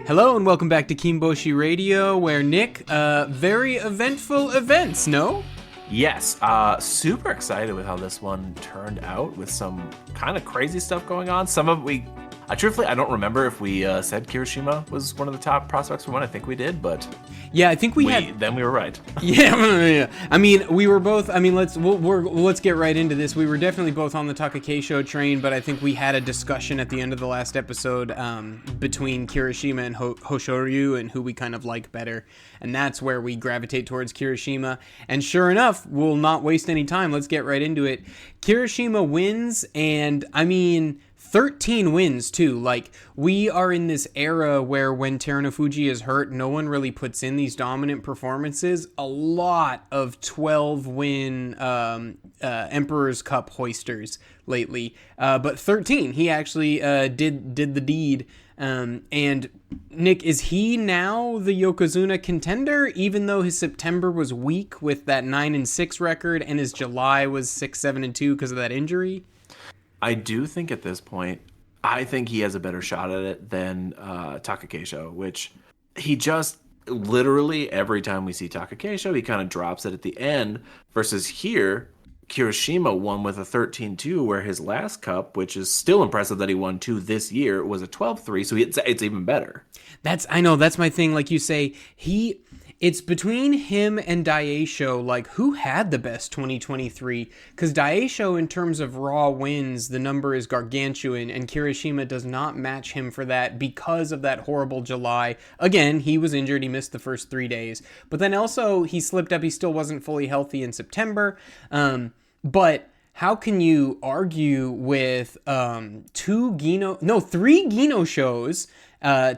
Hello and welcome back to Kinboshi Radio, where Nick, very eventful events, no? Yes, super excited with how this one turned out with some kind of crazy stuff going on. Some of truthfully, I don't remember if we said Kirishima was one of the top prospects for one. I think we did, but yeah, I think then we were right. Yeah. I mean, we were both. I mean, let's get right into this. We were definitely both on the Takakei train, but I think we had a discussion at the end of the last episode between Kirishima and Hoshoryu and who we kind of like better, and that's where we gravitate towards Kirishima. And sure enough, we'll not waste any time. Let's get right into it. Kirishima wins, and I mean, 13 wins too. Like, we are in this era where when Terunofuji is hurt, no one really puts in these dominant performances. A lot of 12-win Emperor's Cup hoisters lately, but 13. He actually did the deed. And Nick, is he now the Yokozuna contender, even though his September was weak with that 9-6 record and his July was 6-7-2 because of that injury? I do think at this point, I think he has a better shot at it than Takakei, which he just literally every time we see Takakei, he kind of drops it at the end. Versus here, Kirishima won with a 13-2, where his last cup, which is still impressive that he won 2 this year, was a 12-3. So it's even better. I know that's my thing. Like you say, it's between him and Daisho, like, who had the best 2023? Because Daisho, in terms of raw wins, the number is gargantuan, and Kirishima does not match him for that because of that horrible July. Again, he was injured. He missed the first 3 days. But then also, he slipped up. He still wasn't fully healthy in September. But how can you argue with 3 Gino shows,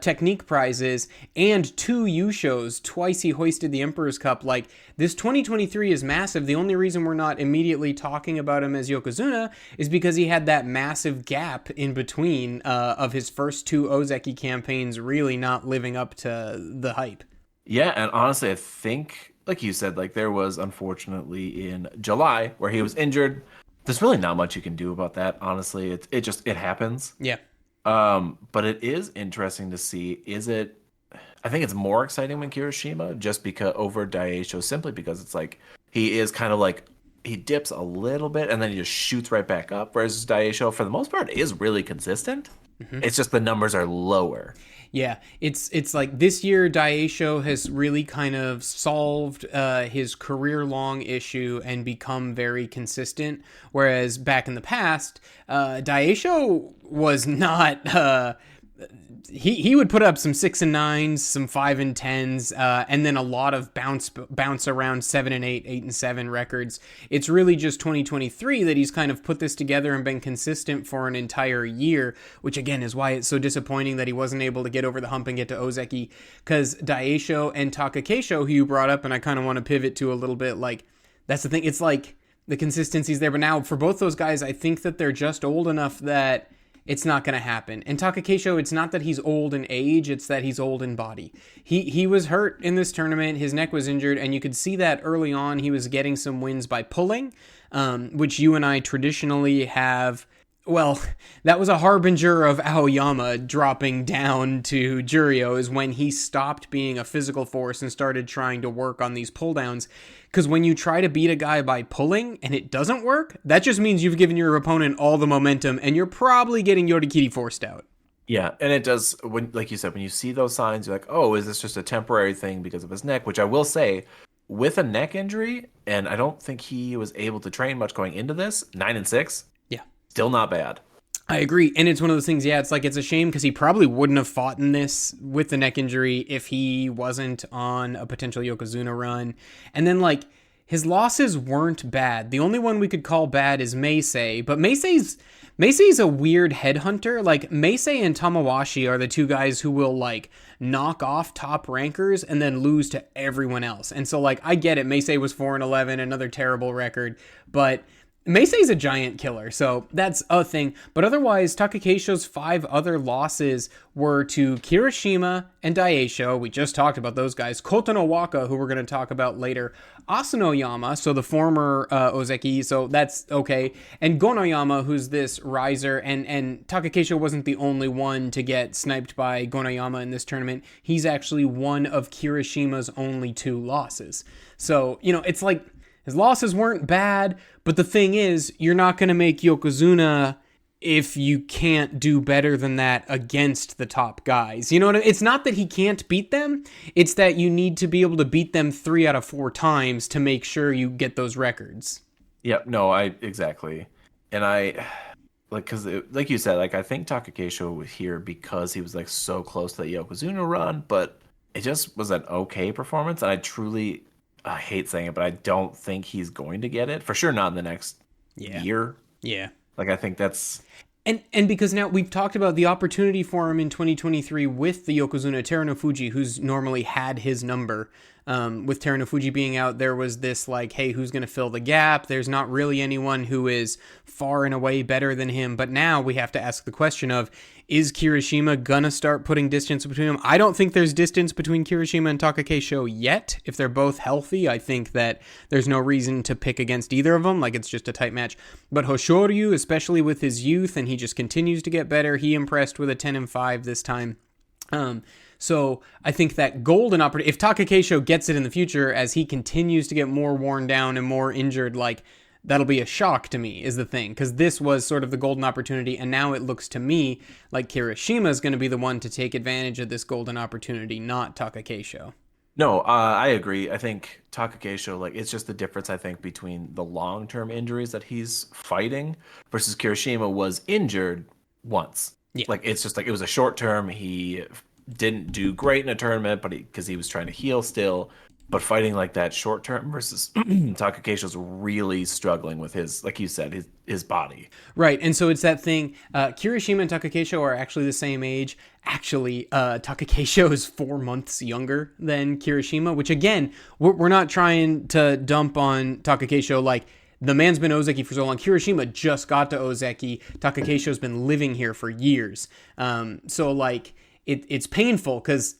technique prizes, and 2 U shows? Twice he hoisted the Emperor's Cup. Like, this 2023 is massive. The only reason we're not immediately talking about him as Yokozuna is because he had that massive gap in between of his first 2 Ozeki campaigns really not living up to the hype. Yeah, and honestly, I think, like you said, like, there was, unfortunately, in July where he was injured. There's really not much you can do about that, honestly. It happens. Yeah. But it is interesting to see. I think it's more exciting when Kirishima, just because over Daisho, simply because it's like he is kind of like he dips a little bit and then he just shoots right back up. Whereas Daisho, for the most part, is really consistent. Mm-hmm. It's just the numbers are lower. Yeah, it's like this year Daisho has really kind of solved his career-long issue and become very consistent, whereas back in the past, Daisho was not... He would put up some 6 and 9s, some 5 and 10s, and then a lot of bounce around 7 and 8, 8 and 7 records. It's really just 2023 that he's kind of put this together and been consistent for an entire year, which again is why it's so disappointing that he wasn't able to get over the hump and get to Ozeki, because Daisho and Takakei, who you brought up, and I kind of want to pivot to a little bit, like, that's the thing. It's like the consistency's there, but now for both those guys, I think that they're just old enough that it's not going to happen. And Takakei, it's not that he's old in age, it's that he's old in body. He was hurt in this tournament, his neck was injured, and you could see that early on he was getting some wins by pulling, which you and I traditionally have. Well, that was a harbinger of Aoyama dropping down to Juryo, is when he stopped being a physical force and started trying to work on these pull downs. Because when you try to beat a guy by pulling and it doesn't work, that just means you've given your opponent all the momentum and you're probably getting Yorikiri forced out. Yeah, and it does, like you said, when you see those signs, you're like, oh, is this just a temporary thing because of his neck? Which I will say, with a neck injury, and I don't think he was able to train much going into this, 9 and 6. Yeah. Still not bad. I agree. And it's one of those things, yeah, it's like, it's a shame because he probably wouldn't have fought in this with the neck injury if he wasn't on a potential Yokozuna run. And then, like, his losses weren't bad. The only one we could call bad is Meisei, but Meisei's a weird headhunter. Like, Meisei and Tamawashi are the 2 guys who will, like, knock off top rankers and then lose to everyone else. And so, like, I get it. Meisei was 4-11, another terrible record, but Meisei's a giant killer, so that's a thing. But otherwise, Takakeisho's 5 other losses were to Kirishima and Daisho. We just talked about those guys. Kotonowaka, who we're going to talk about later. Asanoyama, so the former Ozeki, so that's okay. And Gonoyama, who's this riser. And Takakeisho wasn't the only one to get sniped by Gonoyama in this tournament. He's actually one of Kirishima's only 2 losses. So, it's like, his losses weren't bad, but the thing is, you're not going to make Yokozuna if you can't do better than that against the top guys. You know what I mean? It's not that he can't beat them. It's that you need to be able to beat them 3 out of 4 times to make sure you get those records. Yep. No, exactly. And because like you said, like I think Takakeisho was here because he was like so close to the Yokozuna run, but it just was an okay performance. And I hate saying it, but I don't think he's going to get it. For sure not in the next year. Yeah. Like, I think that's... And because now we've talked about the opportunity for him in 2023 with the Yokozuna, Terunofuji, who's normally had his number. With Terunofuji being out, there was this like, hey, who's going to fill the gap? There's not really anyone who is far and away better than him. But now we have to ask the question of, is Kirishima gonna start putting distance between them? I don't think there's distance between Kirishima and Takakeisho yet. If they're both healthy, I think that there's no reason to pick against either of them. Like, it's just a tight match. But Hoshoryu, especially with his youth, and he just continues to get better. He impressed with a 10-5 this time. So I think that golden opportunity, if Takakeisho gets it in the future as he continues to get more worn down and more injured, like, that'll be a shock to me, is the thing. Because this was sort of the golden opportunity, and now it looks to me like Kirishima is going to be the one to take advantage of this golden opportunity, not Takakeisho. No, I agree. I think Takakeisho, like, it's just the difference, I think, between the long-term injuries that he's fighting versus Kirishima was injured once. Yeah. Like, it's just like, it was a short term. He didn't do great in a tournament, but because he was trying to heal still. But fighting like that short term versus Takakeisho's really struggling with his, like you said, his body. Right, and so it's that thing. Kirishima and Takakeisho are actually the same age. Actually, Takakeisho is 4 months younger than Kirishima, which again, we're not trying to dump on Takakeisho like, the man's been Ozeki for so long. Kirishima just got to Ozeki. Takakeisho's been living here for years. So like, it's painful because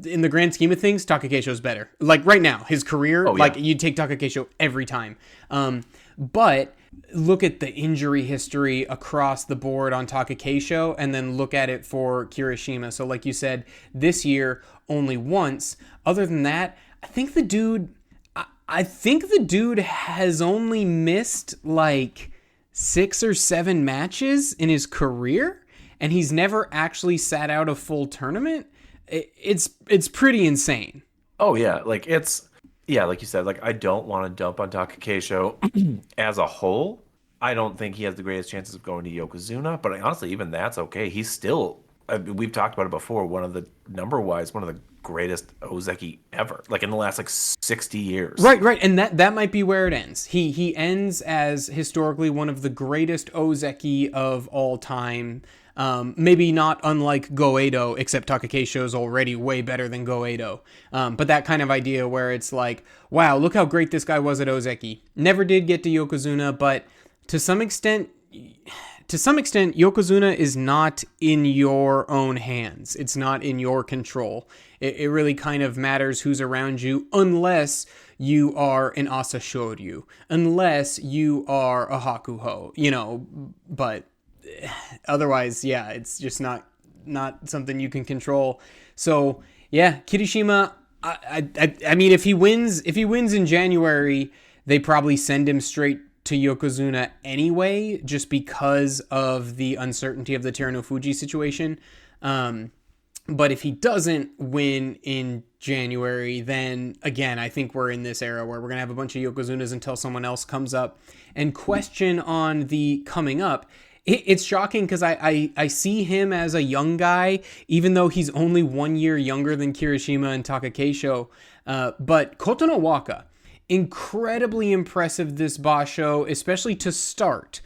in the grand scheme of things, Takakeisho's better. Like right now, his career, like you'd take Takakeisho every time. But look at the injury history across the board on Takakeisho and then look at it for Kirishima. So like you said, this year, only once. Other than that, I think the dude has only missed like 6 or 7 matches in his career, and he's never actually sat out a full tournament. It's pretty insane. Oh yeah, like like you said, like I don't want to dump on Takakeisho as a whole. I don't think he has the greatest chances of going to Yokozuna, but honestly, even that's okay. He's still, we've talked about it before, one of the greatest Ozeki ever, like in the last like 60 years. Right, and that might be where it ends. He ends as historically one of the greatest Ozeki of all time. Maybe not unlike Goeido, except Takakeisho is already way better than Goeido. But that kind of idea where it's like, wow, look how great this guy was at Ozeki. Never did get to Yokozuna, but to some extent, Yokozuna is not in your own hands. It's not in your control. It really kind of matters who's around you, unless you are an Asashoryu, unless you are a Hakuho, but otherwise, yeah, it's just not something you can control. So yeah, Kirishima, I mean, if he wins in January, they probably send him straight to Yokozuna anyway, just because of the uncertainty of the Terunofuji situation. But if he doesn't win in January, then again, I think we're in this era where we're going to have a bunch of Yokozunas until someone else comes up. And question on the coming up, it's shocking because I see him as a young guy, even though he's only 1 year younger than Kirishima and Takakeisho. But Kotonowaka, incredibly impressive this Basho, especially to start.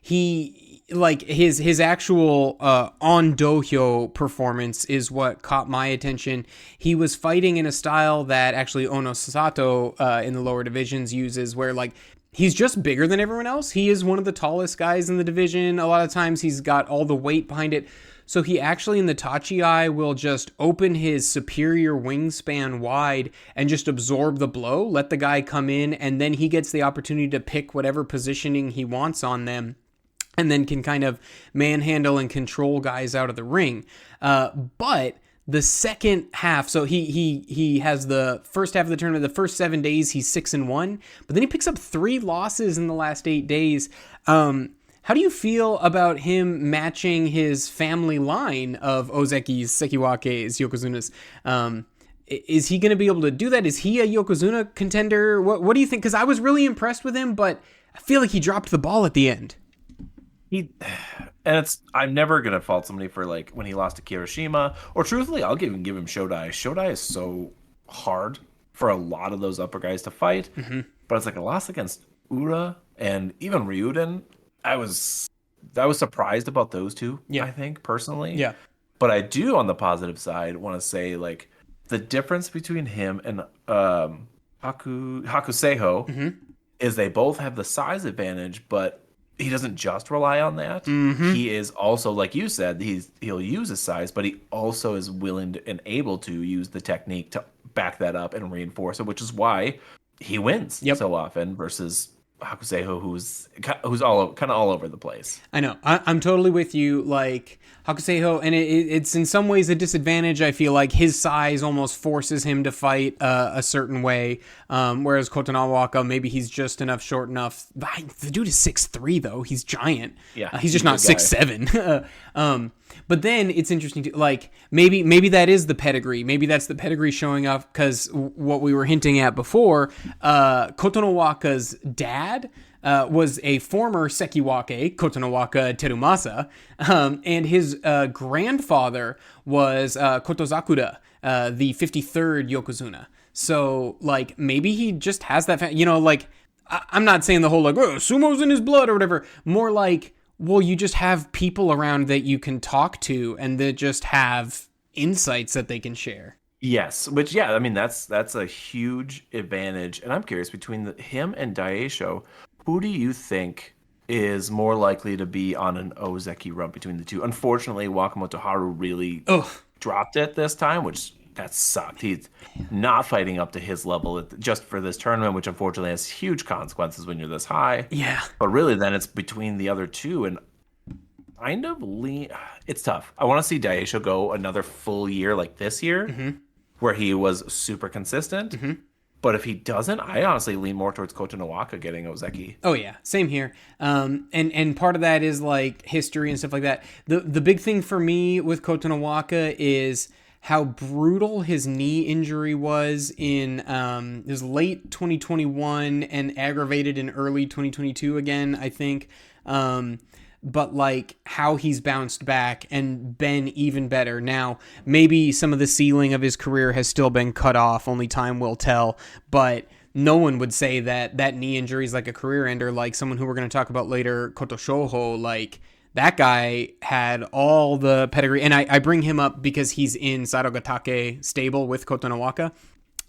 He, like, his actual on dohyo performance is what caught my attention. He was fighting in a style that actually Ono Sato in the lower divisions uses, where like he's just bigger than everyone else. He is one of the tallest guys in the division. A lot of times he's got all the weight behind it. So he actually in the Tachi-ai will just open his superior wingspan wide and just absorb the blow, let the guy come in, and then he gets the opportunity to pick whatever positioning he wants on them, and then can kind of manhandle and control guys out of the ring. But the second half, so he has the first half of the tournament, the first 7 days, he's 6-1, but then he picks up 3 losses in the last 8 days. How do you feel about him matching his family line of Ozekis, Sekiwakes, Yokozunas? Is he going to be able to do that? Is he a Yokozuna contender? What do you think? Because I was really impressed with him, but I feel like he dropped the ball at the end. I'm never gonna fault somebody for like when he lost to Kirishima, or truthfully, I'll give him Shodai. Shodai is so hard for a lot of those upper guys to fight, but it's like a loss against Ura and even Ryuden. I was surprised about those two. Yeah. I think personally. Yeah. But I do, on the positive side, want to say like the difference between him and Hakuseiho is they both have the size advantage, but he doesn't just rely on that. He is also, like you said, he'll use his size, but he also is willing to, and able to use the technique to back that up and reinforce it, which is why he wins so often versus Hakuseiho, who's kind of all over the place. I know. I'm totally with you. Like Hakuseiho, and it's in some ways a disadvantage. I feel like his size almost forces him to fight a certain way, whereas Kotonawaka, maybe he's just short enough. The dude is 6'3", though. He's giant. Yeah, he's just not 6'7". But then it's interesting to like maybe that is the pedigree. Maybe that's the pedigree showing up, because what we were hinting at before, Kotonowaka's dad was a former Sekiwake, Kotonowaka Terumasa, and his grandfather was Kotozakura, the 53rd Yokozuna. So like maybe he just has that, like I'm not saying the whole like sumo's in his blood or whatever. More like, well, you just have people around that you can talk to and that just have insights that they can share. Yes, which, yeah, I mean, that's a huge advantage. And I'm curious, between him and Daisho, who do you think is more likely to be on an Ozeki run between the two? Unfortunately, Wakamoto Haru really dropped it this time, which that sucked. He's not fighting up to his level just for this tournament, which unfortunately has huge consequences when you're this high. Yeah. But really, then it's between the other two, and kind of it's tough. I want to see Daisho go another full year like this year, where he was super consistent. But if he doesn't, I honestly lean more towards Kotonowaka getting Ozeki. Oh yeah, same here. And part of that is like history and stuff like that. The big thing for me with Kotonowaka is how brutal his knee injury was in his late 2021 and aggravated in early 2022 again, I think. But like how he's bounced back and been even better. Now, maybe some of the ceiling of his career has still been cut off. Only time will tell. But no one would say that knee injury is like a career ender. Like someone who we're going to talk about later, Koto Shoho, like that guy had all the pedigree. And I bring him up because he's in Sarugatake stable with Kotonowaka.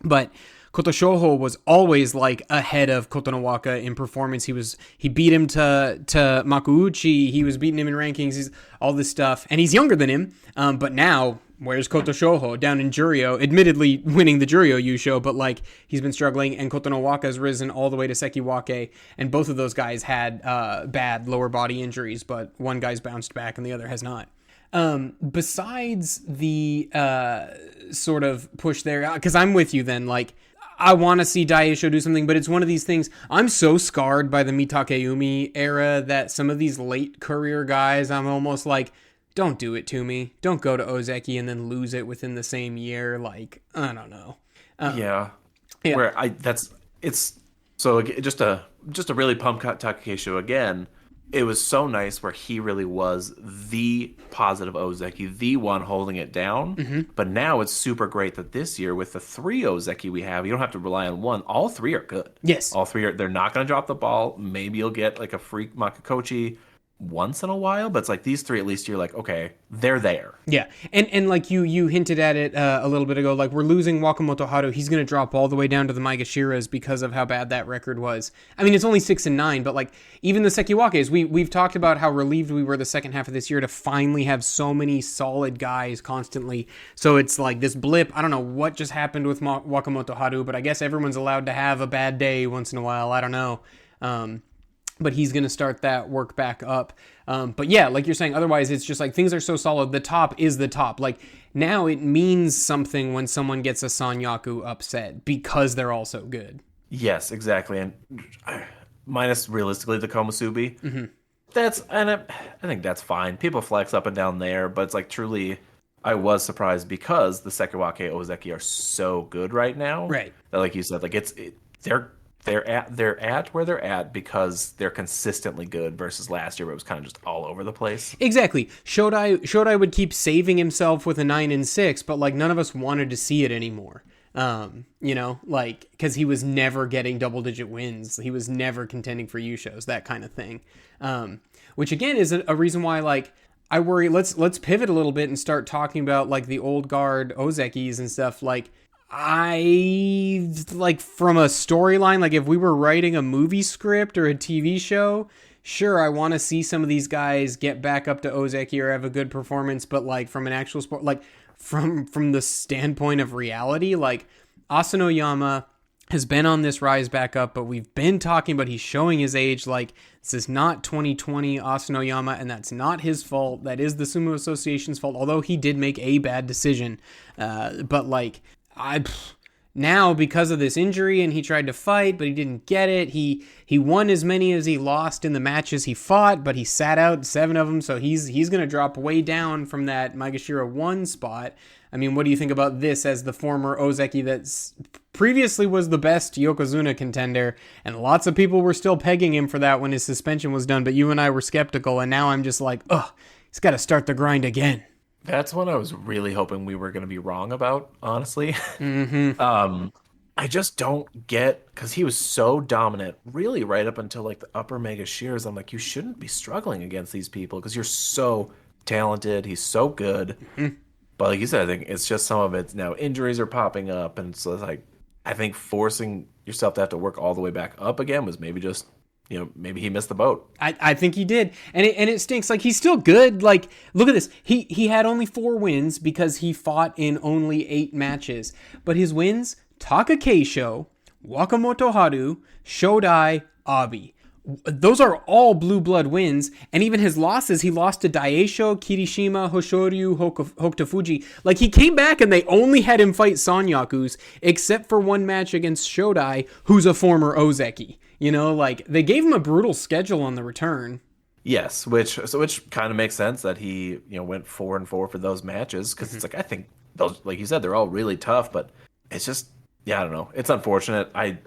But Koto Shoho was always like ahead of Kotonowaka in performance. He beat him to Makuuchi. He was beating him in rankings. He's all this stuff, and he's younger than him. But now, where's Koto Shoho down in Juryo? Admittedly, winning the Juryo Yusho, but like he's been struggling. And Kotonowaka's risen all the way to Sekiwake, and both of those guys had bad lower body injuries, but one guy's bounced back and the other has not. Besides the sort of push there, because I'm with you then, like I want to see Daisho do something, but it's one of these things. I'm so scarred by the Mitakeumi era that some of these late career guys, I'm almost like, don't do it to me. Don't go to Ozeki and then lose it within the same year. Like, I don't know. Yeah. Where it's so just to really pump Takakesho again. It was so nice where he really was the positive Ozeki, the one holding it down. But now it's super great that this year with the 3 Ozeki we have, you don't have to rely on one. All 3 are good. Yes. All 3 they're not going to drop the ball. Maybe you'll get like a freak Makakochi. once in a while, but it's like these three, at least you're like, okay, they're there. Yeah, and like you hinted at it a little bit ago, like we're losing Wakamoto Haru. He's going to drop all the way down to the Maigashiras because of how bad that record was. I mean, it's only 6-9, but like even the Sekiwakes, we've talked about how relieved we were the second half of this year to finally have so many solid guys constantly. So it's like this blip. I don't know what just happened with Wakamoto Haru, but I guess everyone's allowed to have a bad day once in a while. I don't know. But he's going to start that work back up. But yeah, like you're saying, otherwise it's just like things are so solid. The top is the top. Like now it means something when someone gets a Sanyaku upset because they're all so good. Yes, exactly. And minus realistically the Komusubi. Mm-hmm. I think that's fine. People flex up and down there, but it's like truly, I was surprised because the Sekiwake Ozeki are so good right now. Right. That, like you said, like they're at where they're at because they're consistently good versus last year where it was kind of just all over the place. Exactly. Shodai would keep saving himself with a 9-6, but like none of us wanted to see it anymore. Like because he was never getting double-digit wins. He was never contending for Yushos, that kind of thing. Which again is a reason why like I worry. Let's pivot a little bit and start talking about like the old guard Ozekis and stuff. Like I like from a storyline, like if we were writing a movie script or a TV show, sure, I want to see some of these guys get back up to Ozeki or have a good performance, but like from an actual sport, like from the standpoint of reality, like Asanoyama has been on this rise back up, but we've been talking about he's showing his age. Like this is not 2020 Asanoyama, and that's not his fault. That is the Sumo Association's fault, although he did make a bad decision. But like now because of this injury and he tried to fight but he didn't get it, he won as many as he lost in the matches he fought, but he sat out 7 of them, so he's going to drop way down from that Maegashira 1 spot. I mean, what do you think about this as the former Ozeki that previously was the best Yokozuna contender, and lots of people were still pegging him for that when his suspension was done, but you and I were skeptical, and now I'm just like, he's got to start the grind again. That's one I was really hoping we were going to be wrong about, honestly. Mm-hmm. I just don't get, because he was so dominant, really right up until like the upper mega shears. I'm like, you shouldn't be struggling against these people because you're so talented. He's so good. Mm-hmm. But like you said, I think it's just some of it's now injuries are popping up. And so it's like, I think forcing yourself to have to work all the way back up again was maybe just, maybe he missed the boat. I think he did. And it stinks. Like, he's still good. Like, look at this. He had only 4 wins because he fought in only 8 matches. But his wins, Taka Keisho, Wakamoto Haru, Shodai, Abi. Those are all blue blood wins. And even his losses, he lost to Daisho, Kirishima, Hoshoryu, Hokutofuji. Like, he came back and they only had him fight Sanyakus, except for one match against Shodai, who's a former Ozeki. Like, they gave him a brutal schedule on the return. Yes, which kind of makes sense that he, went 4-4 for those matches, because it's like, I think those, like you said, they're all really tough, but it's just, I don't know. It's unfortunate. I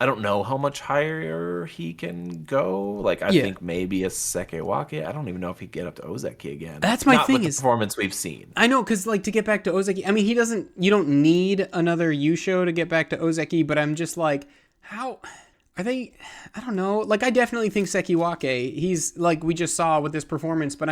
don't know how much higher he can go. Like, I think maybe a Sekewake. I don't even know if he'd get up to Ozeki again. That's my Not thing with is the performance we've seen. I know, because like to get back to Ozeki, I mean, you don't need another Yusho to get back to Ozeki, but I'm just like, how are they? I don't know. Like, I definitely think Sekiwake, he's like we just saw with this performance, but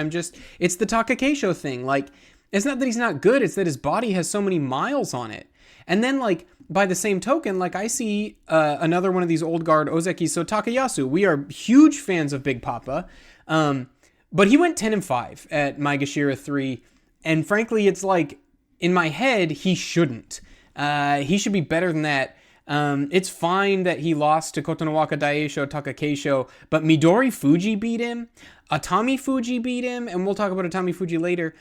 it's the Taka Keisho thing. Like, it's not that he's not good, it's that his body has so many miles on it. And then, like, by the same token, like, I see another one of these old guard Ozeki, so Takayasu. We are huge fans of Big Papa. But he went 10-5 at Maegashira 3. And frankly, it's like, in my head, he shouldn't. He should be better than that. It's fine that he lost to Kotonowaka Daisho, Taka Keisho, but Midori Fuji beat him. Atami Fuji beat him, and we'll talk about Atami Fuji later.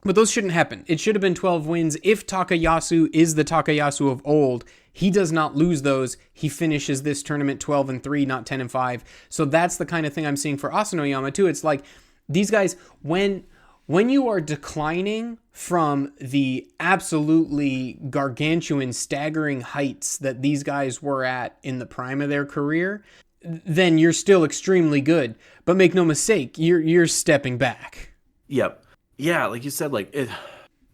But those shouldn't happen. It should have been 12 wins. If Takayasu is the Takayasu of old, he does not lose those. He finishes this tournament 12-3, not 10-5. So that's the kind of thing I'm seeing for Asanoyama too. It's like these guys, when you are declining from the absolutely gargantuan, staggering heights that these guys were at in the prime of their career, then you're still extremely good. But make no mistake, you're stepping back. Yep. Yeah, like you said, like and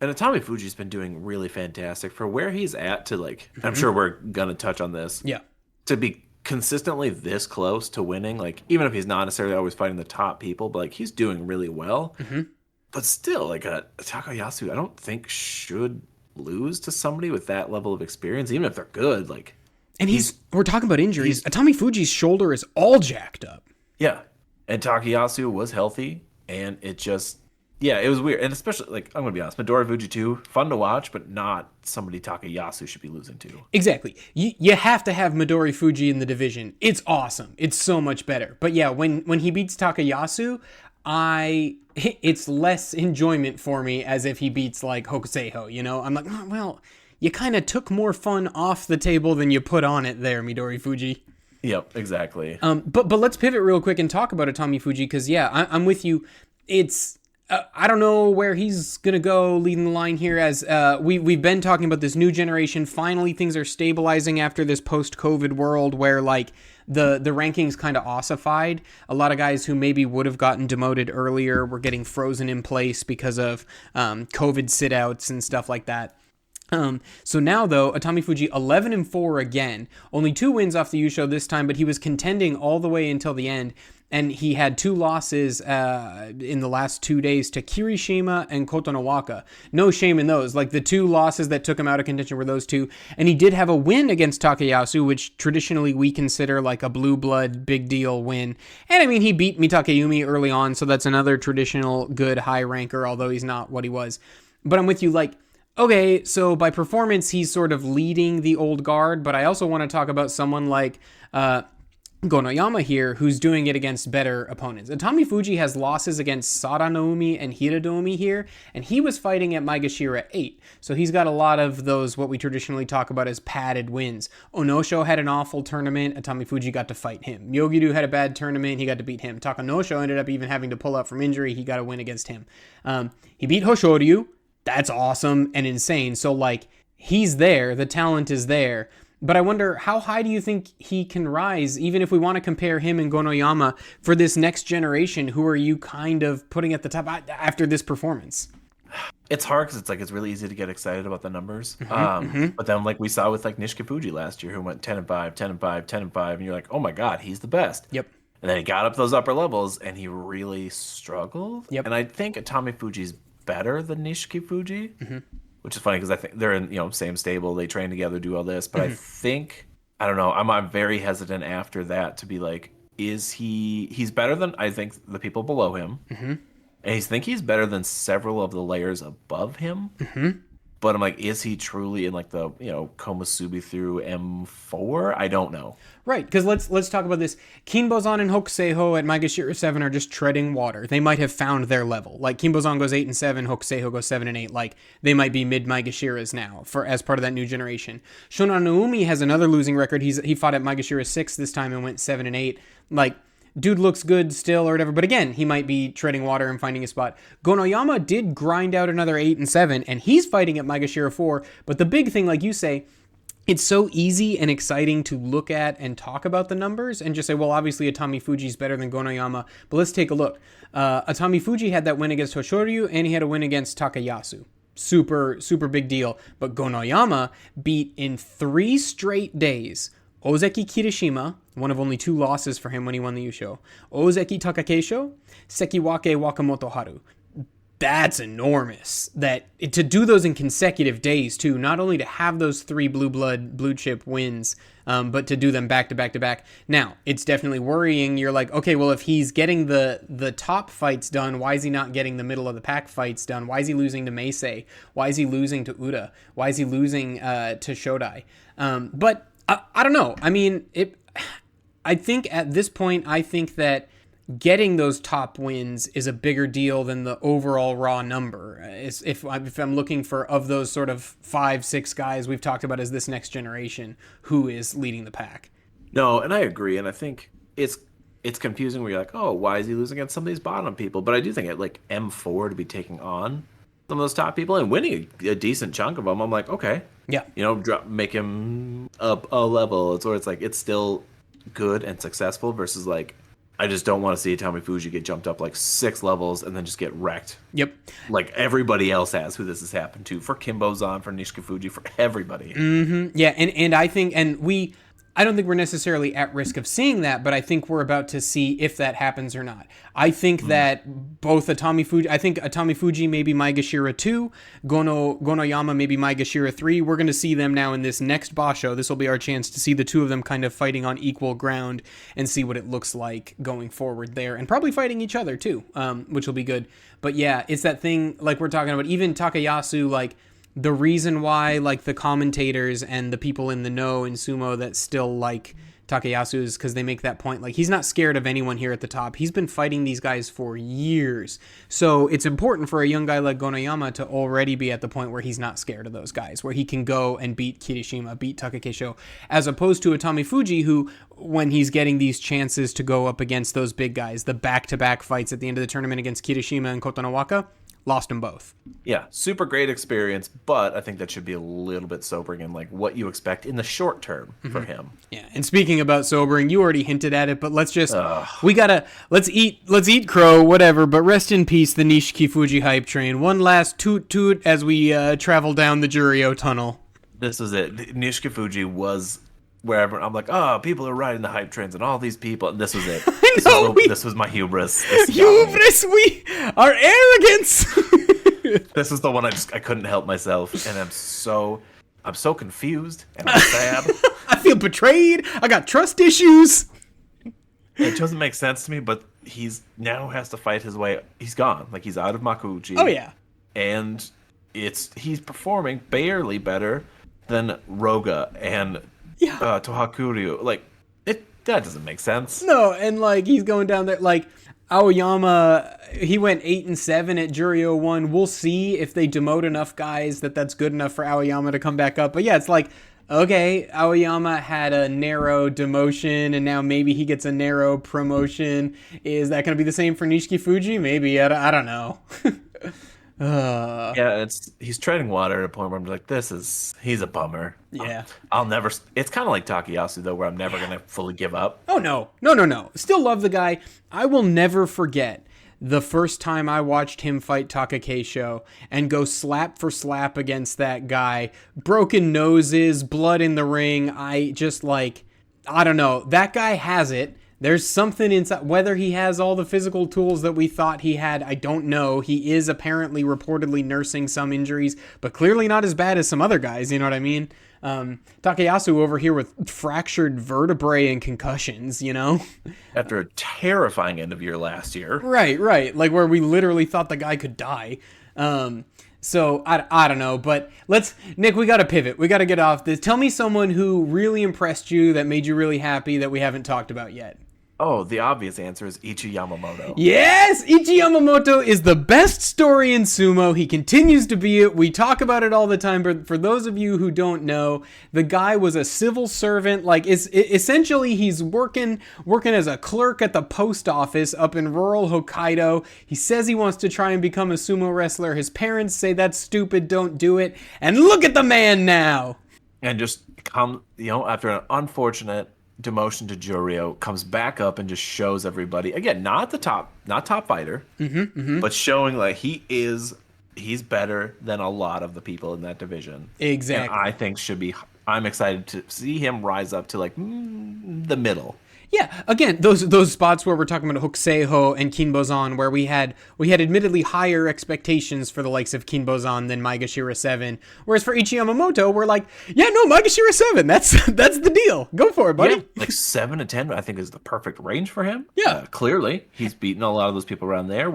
Atami Fuji's been doing really fantastic for where he's at to like. I'm sure we're gonna touch on this. Yeah. To be consistently this close to winning, like even if he's not necessarily always fighting the top people, but like he's doing really well. Mm-hmm. But still, like a Takayasu, I don't think should lose to somebody with that level of experience, even if they're good. Like, and we're talking about injuries. Atami Fuji's shoulder is all jacked up. Yeah, and Takayasu was healthy, and it just, yeah, it was weird. And especially, like, I'm gonna be honest, Midori Fuji too, fun to watch, but not somebody Takayasu should be losing to. Exactly. You have to have Midori Fuji in the division. It's awesome. It's so much better. But yeah, when he beats Takayasu, it's less enjoyment for me as if he beats like Hokuseiho, you know? I'm like, oh, well, you kind of took more fun off the table than you put on it there, Midori Fuji. Yep, exactly. But let's pivot real quick and talk about Atami Fuji, because yeah, I'm with you. It's I don't know where he's gonna go leading the line here, as we've been talking about this new generation. Finally, things are stabilizing after this post-COVID world where like the rankings kind of ossified. A lot of guys who maybe would have gotten demoted earlier were getting frozen in place because of COVID sit-outs and stuff like that. So now though, Atami Fuji 11-4 again, only 2 wins off the Yusho this time, but he was contending all the way until the end, and he had 2 losses in the last 2 days to Kirishima and Kotonowaka. No shame in those. Like the 2 losses that took him out of contention were those 2, and he did have a win against Takayasu, which traditionally we consider like a blue blood big deal win. And I mean, he beat Mitakeyumi early on, so that's another traditional good high ranker, although he's not what he was. But I'm with you, like, okay, so by performance, he's sort of leading the old guard, but I also want to talk about someone like Gonoyama here, who's doing it against better opponents. Atami Fuji has losses against Sadanoumi and Hiradoumi here, and he was fighting at Maegashira 8, so he's got a lot of those, what we traditionally talk about as padded wins. Onosho had an awful tournament, Atami Fuji got to fight him. Yogido had a bad tournament, he got to beat him. Takanosho ended up even having to pull out from injury, he got a win against him. He beat Hoshoryu. That's awesome and insane. So, like, he's there. The talent is there. But I wonder, how high do you think he can rise, even if we want to compare him and Gonoyama for this next generation? Who are you kind of putting at the top after this performance? It's hard because it's really easy to get excited about the numbers. But then, like we saw with like Nishiki Fuji last year, who went 10-5, 10-5, 10-5, and you're like, oh my God, he's the best. Yep. And then he got up those upper levels, and he really struggled. Yep. And I think Atami Fuji's better than Nishiki Fuji, which is funny because I think they're in same stable, they train together, do all this, but I think, I don't know, I'm very hesitant after that to be like, he's better than I think the people below him, and I think he's better than several of the layers above him. But I'm like, is he truly in like the Komusubi through M4? I don't know. Right, because let's talk about this. Kinboshi and Hokuseiho at Maegashira 7 are just treading water. They might have found their level. Like Kinboshi goes 8-7, Hokuseiho goes 7-8. Like they might be mid Maegashiras now as part of that new generation. Shonanoumi has another losing record. He fought at Maegashira 6 this time and went 7-8. Like, dude looks good still or whatever, but again, he might be treading water and finding a spot. Gonoyama did grind out another 8-7, and he's fighting at Maegashira 4, but the big thing, like you say, it's so easy and exciting to look at and talk about the numbers and just say, well, obviously Atami Fuji's better than Gonoyama, but let's take a look. Atami Fuji had that win against Hoshoryu, and he had a win against Takayasu. Super, super big deal, but Gonoyama beat in 3 straight days Ozeki Kirishima, one of only 2 losses for him when he won the Yusho, Ozeki Takakeisho, Sekiwake Wakamoto Haru. That's enormous. That to do those in consecutive days too, not only to have those 3 blue chip wins, but to do them back to back to back. Now, it's definitely worrying. You're like, okay, well, if he's getting the top fights done, why is he not getting the middle of the pack fights done? Why is he losing to Meisei? Why is he losing to Uda? Why is he losing to Shodai? But I don't know. I mean, I think at this point, I think that getting those top wins is a bigger deal than the overall raw number. If I'm looking for, of those sort of 5-6 guys we've talked about as this next generation, who is leading the pack. No, and I agree, and I think it's confusing where you're like, oh, why is he losing against some of these bottom people? But I do think at like M4 to be taking on some of those top people and winning a decent chunk of them, I'm like, okay. Yeah. Make him up a level. It's still good and successful versus like, I just don't want to see Atami Fuji get jumped up like 6 levels and then just get wrecked. Yep. Like everybody else has, who this has happened to. For Kinboshi, for Nishiki Fuji, for everybody. Yeah, and I think, and I don't think we're necessarily at risk of seeing that, but I think we're about to see if that happens or not. I think that both Atami Fuji maybe Maegashira 2, Gonoyama maybe Maegashira 3. We're going to see them now in this next Basho. This will be our chance to see the two of them kind of fighting on equal ground and see what it looks like going forward there, and probably fighting each other too, which will be good. But yeah, it's that thing like we're talking about. Even Takayasu, like, the reason why, like, the commentators and the people in the know in sumo that still like Takayasu is because they make that point. Like, he's not scared of anyone here at the top. He's been fighting these guys for years. So it's important for a young guy like Gonoyama to already be at the point where he's not scared of those guys, where he can go and beat Kirishima, beat Takakeisho, as opposed to Atami Fuji, who, when he's getting these chances to go up against those big guys, the back-to-back fights at the end of the tournament against Kirishima and Kotonowaka, lost them both. Yeah, super great experience, but I think that should be a little bit sobering in like what you expect in the short term for him. Yeah, and speaking about sobering, you already hinted at it, but let's just let's eat crow, whatever. But rest in peace, the Nishiki Fuji hype train. One last toot toot as we travel down the Juryo tunnel. This is it. Nishiki Fuji was wherever I'm like, oh, people are riding the hype trains and all these people, and this was it. This was my hubris. Our arrogance. This is the one I couldn't help myself, and I'm so confused and I'm sad. I feel betrayed. I got trust issues. It doesn't make sense to me, but he's now has to fight his way. He's gone. Like, he's out of Makuuchi. Oh yeah. And he's performing barely better than Roga and Tohakuryu. Like, that doesn't make sense. No, and like he's going down there like Aoyama, he went 8-7 at Juryo 1. We'll see if they demote enough guys that's good enough for Aoyama to come back up. But yeah, it's like, okay, Aoyama had a narrow demotion and now maybe he gets a narrow promotion. Is that going to be the same for Nishiki Fuji? Maybe. I don't know. Yeah, he's treading water at a point where I'm like, he's a bummer. Yeah. It's kind of like Takayasu though, where I'm never going to fully give up. Oh no. Still love the guy. I will never forget the first time I watched him fight Takakeisho and go slap for slap against that guy. Broken noses, blood in the ring. I don't know. That guy has it. There's something inside. Whether he has all the physical tools that we thought he had, I don't know. He is apparently reportedly nursing some injuries, but clearly not as bad as some other guys, you know what I mean? Takayasu over here with fractured vertebrae and concussions, you know? After a terrifying end of year last year. Right. Like where we literally thought the guy could die. So I don't know, but Nick, we got to pivot. We got to get off this. Tell me someone who really impressed you, that made you really happy, that we haven't talked about yet. Oh, the obvious answer is Ichi Yamamoto. Yes, Ichi Yamamoto is the best story in sumo. He continues to be it. We talk about it all the time, but for those of you who don't know, the guy was a civil servant. Like, essentially, he's working as a clerk at the post office up in rural Hokkaido. He says he wants to try and become a sumo wrestler. His parents say that's stupid, don't do it. And look at the man now. And just after an unfortunate demotion to Juryo, comes back up and just shows everybody again, not top fighter, but showing like he's better than a lot of the people in that division. Exactly. And I think I'm excited to see him rise up to like the middle. Yeah, again, those spots where we're talking about Hokuseiho and Kinbozan, where we had admittedly higher expectations for the likes of Kinbozan than Maegashira 7, whereas for Ichi Yamamoto, we're like, yeah, no, Maegashira 7, that's the deal. Go for it, buddy. Yeah, like 7 to 10, I think is the perfect range for him. Yeah, clearly he's beaten a lot of those people around there.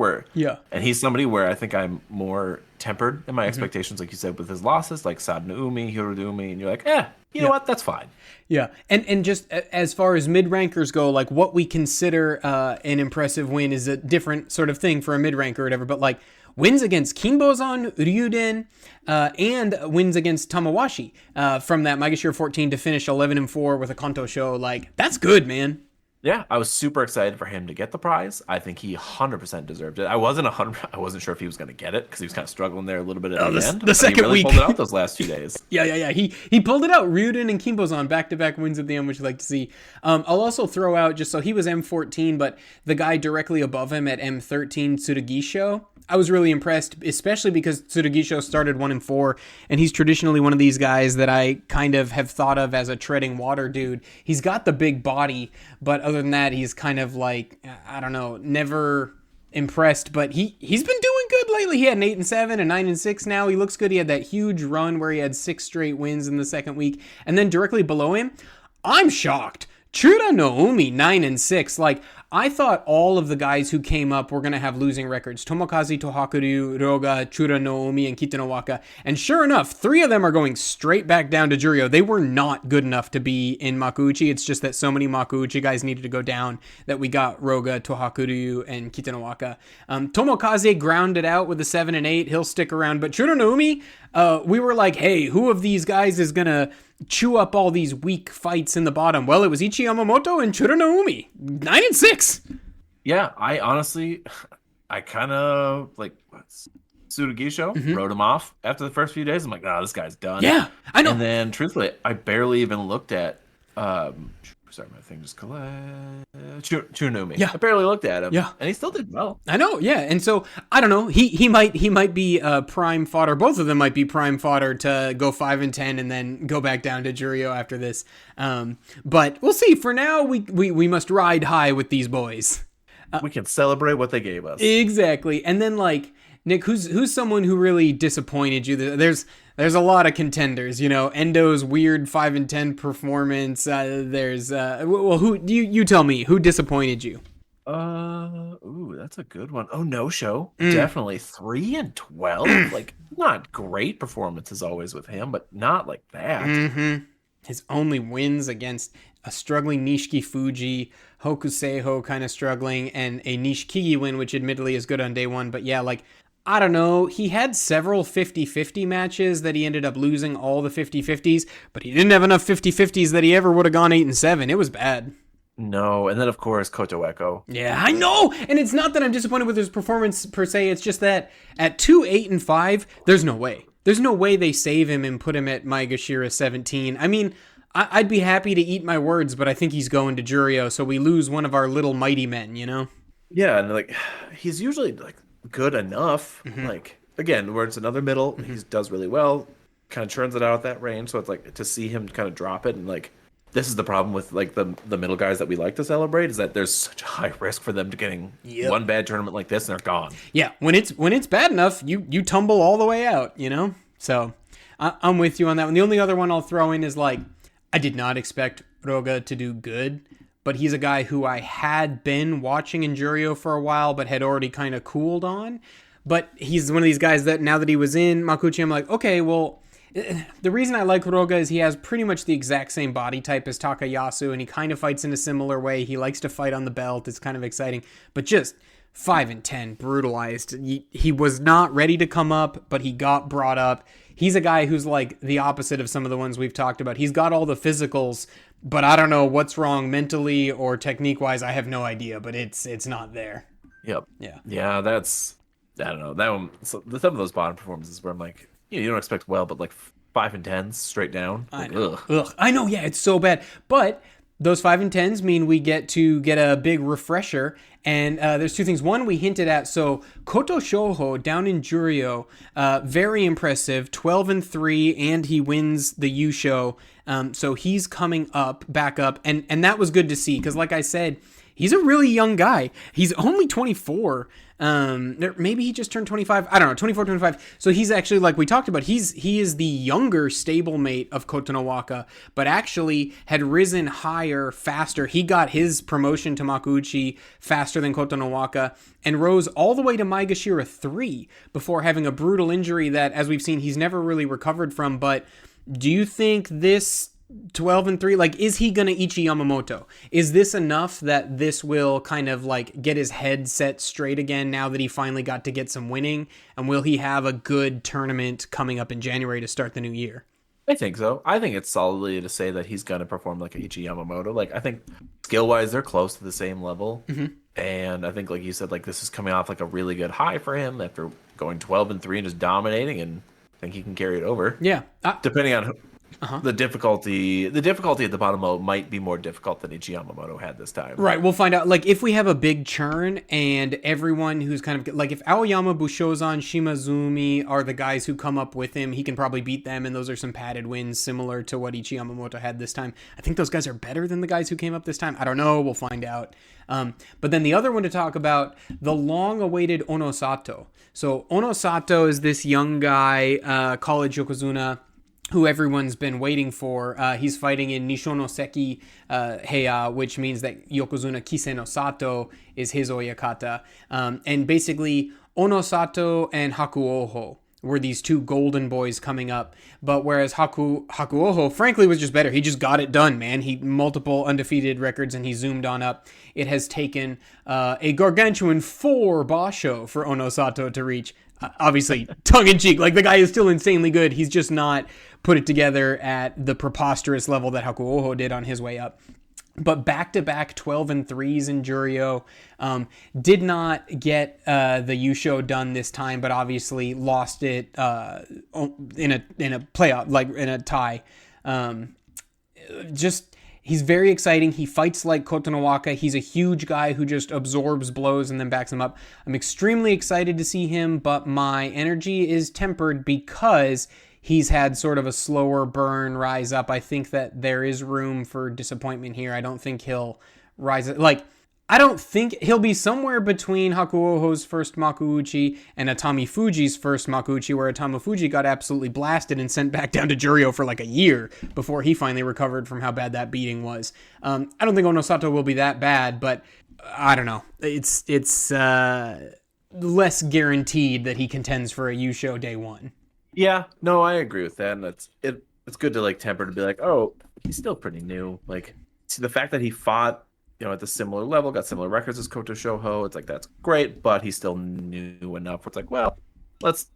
And he's somebody where I think I'm more tempered in my expectations, like you said, with his losses, like Sadnoumi, Hirodoumi, and you're like, you know what, that's fine. Yeah, and just as far as mid-rankers go, like what we consider an impressive win is a different sort of thing for a mid-ranker or whatever, but like wins against Kinbozan, Ryuden, and wins against Tamawashi from that Maegashira 14 to finish 11-4 with a Kanto show, like that's good, man. Yeah, I was super excited for him to get the prize. I think he 100% deserved it. I wasn't sure if he was going to get it because he was kind of struggling there a little bit at the end. The second he really week, pulled it out those last 2 days. Yeah. He pulled it out. Ryuden and Kinbozan back-to-back wins at the end, which I'd like to see. I'll also throw out, just so he was M14, but the guy directly above him at M13, Tsurugisho. I was really impressed, especially because Tsurugisho started 1-4, and he's traditionally one of these guys that I kind of have thought of as a treading water dude. He's got the big body, but other than that, he's kind of like, I don't know, never impressed, but he's been doing good lately. He had an 8-7, a 9-6 now. He looks good. He had that huge run where he had 6 straight wins in the second week, and then directly below him, I'm shocked. Chura Naomi, 9-6. Like, I thought all of the guys who came up were going to have losing records. Tomokazu, Tohakuryu, Roga, Chura Naomi, and Kitanowaka. And sure enough, 3 of them are going straight back down to Juryo. They were not good enough to be in Makuuchi. It's just that so many Makuuchi guys needed to go down that we got Roga, Tohakuryu, and Kitanowaka. Tomokaze grounded out with a 7-8. He'll stick around. But Chura Naomi, we were like, hey, who of these guys is going to chew up all these weak fights in the bottom? Well, it was Ichi Yamamoto and Chura Naomi, 9-6. Yeah, I honestly, I kind of like Tsurugisho wrote him off after the first few days. I'm like, nah, this guy's done. Yeah, I know. And then, truthfully, I barely even looked at. Sorry, my thing just collapsed. Chunumi. Yeah, I barely looked at him. Yeah, and he still did well. I know. Yeah, and so I don't know. He might be prime fodder. Both of them might be prime fodder to go 5-10 and then go back down to Juryo after this. But we'll see. For now, we must ride high with these boys. We can celebrate what they gave us. Exactly. And then, like, Nick, who's someone who really disappointed you? There's a lot of contenders, you know. Endo's weird 5-10 performance. Who you tell me who disappointed you? That's a good one. Oh, no show. Definitely 3-12. Like, not great performances always with him, but not like that. Mm-hmm. His only wins against a struggling Nishiki Fuji, Hokuseiho kind of struggling, and a Nishikigi win, which admittedly is good on day one. But yeah, like, I don't know. He had several 50-50 matches that he ended up losing all the 50-50s, but he didn't have enough 50-50s that he ever would have gone 8-7. It was bad. No, and then of course Koto Echo. Yeah, I know, and it's not that I'm disappointed with his performance per se. It's just that at 2-8-5, there's no way. There's no way they save him and put him at Maegashira 17. I mean, I'd be happy to eat my words, but I think he's going to Juryo, so we lose one of our little mighty men, you know? Yeah, and like he's usually like good enough. Like again, where it's another middle, he does really well, kind of churns it out at that range. So it's like to see him kind of drop it, and like this is the problem with like the middle guys that we like to celebrate is that there's such a high risk for them to getting one bad tournament like this and they're gone. Yeah, when it's bad enough, you tumble all the way out, you know. So I'm with you on that one. The only other one I'll throw in is like I did not expect Roga to do good, but he's a guy who I had been watching in Juryo for a while, but had already kind of cooled on. But he's one of these guys that now that he was in Makuuchi, I'm like, okay, well, the reason I like Roga is he has pretty much the exact same body type as Takayasu, and he kind of fights in a similar way. He likes to fight on the belt. It's kind of exciting, but just 5-10, brutalized. He was not ready to come up, but he got brought up. He's a guy who's like the opposite of some of the ones we've talked about. He's got all the physicals, but I don't know what's wrong mentally or technique-wise. I have no idea, but it's not there. Yep. Yeah, that's, I don't know. That one, so some of those bottom performances where I'm like, you don't expect well, but like 5-10s straight down. I Like, know. Ugh. I know, yeah, it's so bad. But those 5-10s mean we get a big refresher. And there's two things. One, we hinted at, so Koto Shoho down in Juryo, very impressive, 12-3, and he wins the Yusho. So he's coming back up, and that was good to see, because like I said, he's a really young guy. He's only 24. Maybe he just turned 25. I don't know, 24, 25. So he's actually, like we talked about, he is the younger stablemate of Kotonowaka, but actually had risen higher, faster. He got his promotion to Makuuchi faster than Kotonowaka and rose all the way to Maegashira 3 before having a brutal injury that, as we've seen, he's never really recovered from. But do you think this 12-3, like, is he gonna Ichi Yamamoto? Is this enough that this will kind of like get his head set straight again now that he finally got to get some winning? And will he have a good tournament coming up in January to start the new year? I think so. I think it's solidly to say that he's gonna perform like a Ichi Yamamoto. Like, I think skill wise they're close to the same level. And I think, like you said, like this is coming off like a really good high for him after going 12-3 and just dominating, and I think he can carry it over. Yeah. Depending on the difficulty at the bottom low might be more difficult than Ichi Yamamoto had this time. Right, we'll find out. Like, if we have a big churn and everyone who's kind of... Like, if Aoyama, Bushozan, Shimazumi are the guys who come up with him, he can probably beat them, and those are some padded wins similar to what Ichi Yamamoto had this time. I think those guys are better than the guys who came up this time. I don't know. We'll find out. But then the other one to talk about, the long-awaited Onosato. So, Onosato is this young guy, college Yokozuna, who everyone's been waiting for. He's fighting in Nishonoseki Heya, which means that Yokozuna Kise no Sato is his Oyakata. And basically, Onosato and Hakuoho were these two golden boys coming up. But whereas Hakuoho, frankly, was just better. He just got it done, man. He multiple undefeated records, and he zoomed on up. It has taken a gargantuan 4 Basho for Onosato to reach. Obviously, tongue-in-cheek. Like, the guy is still insanely good. He's just not put it together at the preposterous level that Hakuoho did on his way up. But back-to-back 12-3s in Juryo. Did not get the Yusho done this time, but obviously lost it in a playoff, like in a tie. He's very exciting. He fights like Kotonowaka. He's a huge guy who just absorbs blows and then backs them up. I'm extremely excited to see him, but my energy is tempered because he's had sort of a slower burn rise up. I think that there is room for disappointment here. I don't think he'll rise. I don't think he'll be somewhere between Hakuoho's first Makuuchi and Atami Fuji's first Makuuchi, where Atami Fuji got absolutely blasted and sent back down to Juryo for like a year before he finally recovered from how bad that beating was. I don't think Onosato will be that bad, but I don't know. It's less guaranteed that he contends for a Yusho day one. Yeah, no, I agree with that, and it's good to like temper to be like, oh, he's still pretty new. Like, see the fact that he fought, at the similar level, got similar records as Koto Shoho. It's like, that's great, but he's still new enough. Where it's like, well, let's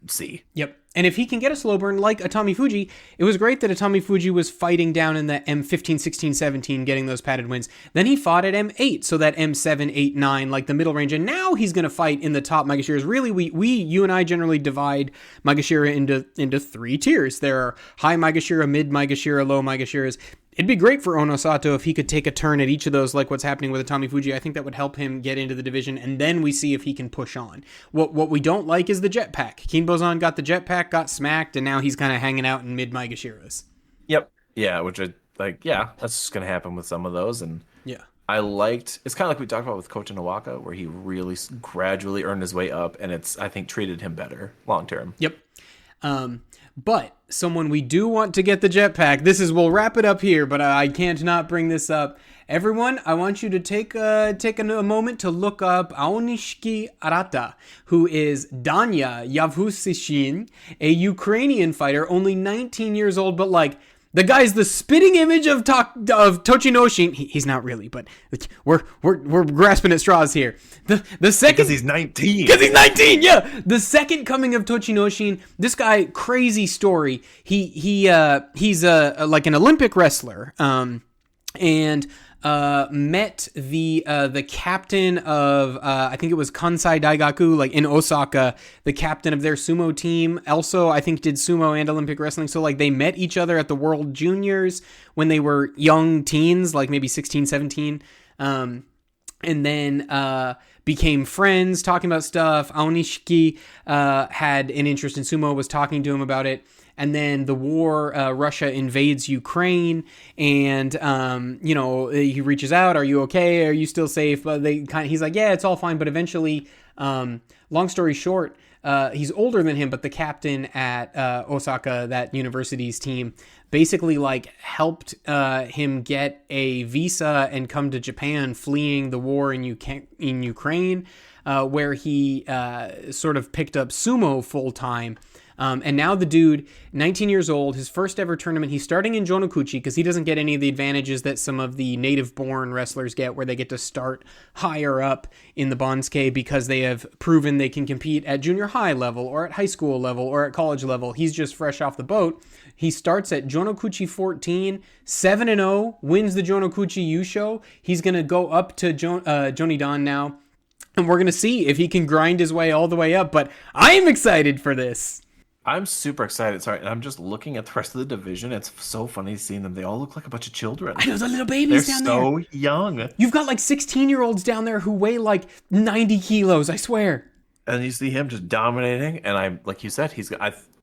see. Yep. And if he can get a slow burn like Atami Fuji, it was great that Atami Fuji was fighting down in the M15, 16, 17, getting those padded wins. Then he fought at M8, so that M7, 8, 9, like the middle range. And now he's going to fight in the top Magashiras. Really, you and I generally divide Magashira into 3 tiers. There are high Magashira, mid Magashira, low Magashiras. It'd be great for Onosato if he could take a turn at each of those, like what's happening with Atami Fuji. I think that would help him get into the division, and then we see if he can push on. What we don't like is the jetpack. Kinboshi got the jetpack, got smacked, and now he's kind of hanging out in mid Magashiras. Yep. Yeah, which I like. Yeah, that's just gonna happen with some of those, and yeah, I liked. It's kind of like we talked about with Kota Nawaka, where he really gradually earned his way up, and I think treated him better long term. Yep. But someone we do want to get the jetpack. We'll wrap it up here, but I can't not bring this up. Everyone, I want you to take a moment to look up Aonishiki Arata, who is Danya Yavusishin, a Ukrainian fighter, only 19 years old, but like, the guy's the spitting image of Tochinoshin. He's not really, but we're grasping at straws here. The second, because he's 19. Because he's 19, yeah. The second coming of Tochinoshin. This guy, crazy story. He's like an Olympic wrestler. And met the captain of I think it was Kansai Daigaku, like in Osaka, the captain of their sumo team. Also, I think did sumo and Olympic wrestling. So like they met each other at the World Juniors when they were young teens, like maybe 16, 17. And then became friends, talking about stuff. Aonishiki had an interest in sumo, was talking to him about it. And then the war, Russia invades Ukraine, and he reaches out. Are you okay? Are you still safe? But he's like, yeah, it's all fine. But eventually, long story short, he's older than him, but the captain at Osaka, that university's team, basically like helped him get a visa and come to Japan, fleeing the war in Ukraine, where he sort of picked up sumo full time. And now the dude, 19 years old, his first ever tournament, he's starting in Jonokuchi because he doesn't get any of the advantages that some of the native-born wrestlers get, where they get to start higher up in the Bansuke because they have proven they can compete at junior high level or at high school level or at college level. He's just fresh off the boat. He starts at Jonokuchi 14, 7-0, wins the Jonokuchi Yusho. He's going to go up to Jonidan now, and we're going to see if he can grind his way all the way up. But I am excited for this. I'm super excited. Sorry, and I'm just looking at the rest of the division. It's so funny seeing them. They all look like a bunch of children. I know, the little They're babies down there. so young. You've got like 16-year-olds down there who weigh like 90 kilos, I swear. And you see him just dominating. And I'm like you said,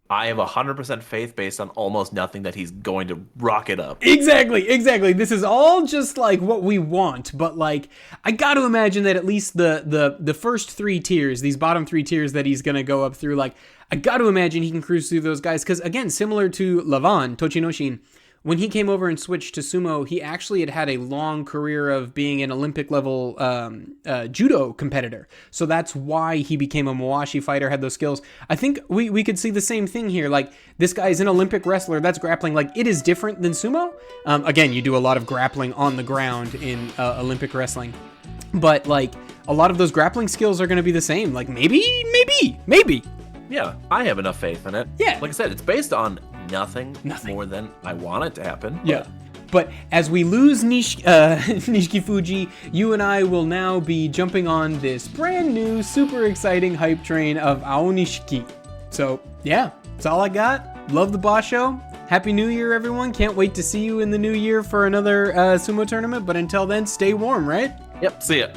I have 100% faith based on almost nothing that he's going to rock it up. Exactly. This is all just like what we want, but like I got to imagine that at least the first 3 tiers, these bottom 3 tiers that he's gonna go up through, like I got to imagine he can cruise through those guys. Because again, similar to Lavan Tochinoshin, when he came over and switched to sumo, he actually had a long career of being an Olympic level judo competitor. So that's why he became a Mawashi fighter, had those skills. I think we could see the same thing here. Like, this guy is an Olympic wrestler that's grappling. Like, it is different than sumo. Again, you do a lot of grappling on the ground in Olympic wrestling. But, like, a lot of those grappling skills are going to be the same. Like, maybe. Yeah, I have enough faith in it. Yeah. Like I said, it's based on nothing more than I want it to happen. Yeah. But as we lose Nishiki Fuji, you and I will now be jumping on this brand new, super exciting hype train of Aonishiki. So, yeah, that's all I got. Love the Basho. Happy New Year, everyone. Can't wait to see you in the new year for another sumo tournament. But until then, stay warm, right? Yep, see ya.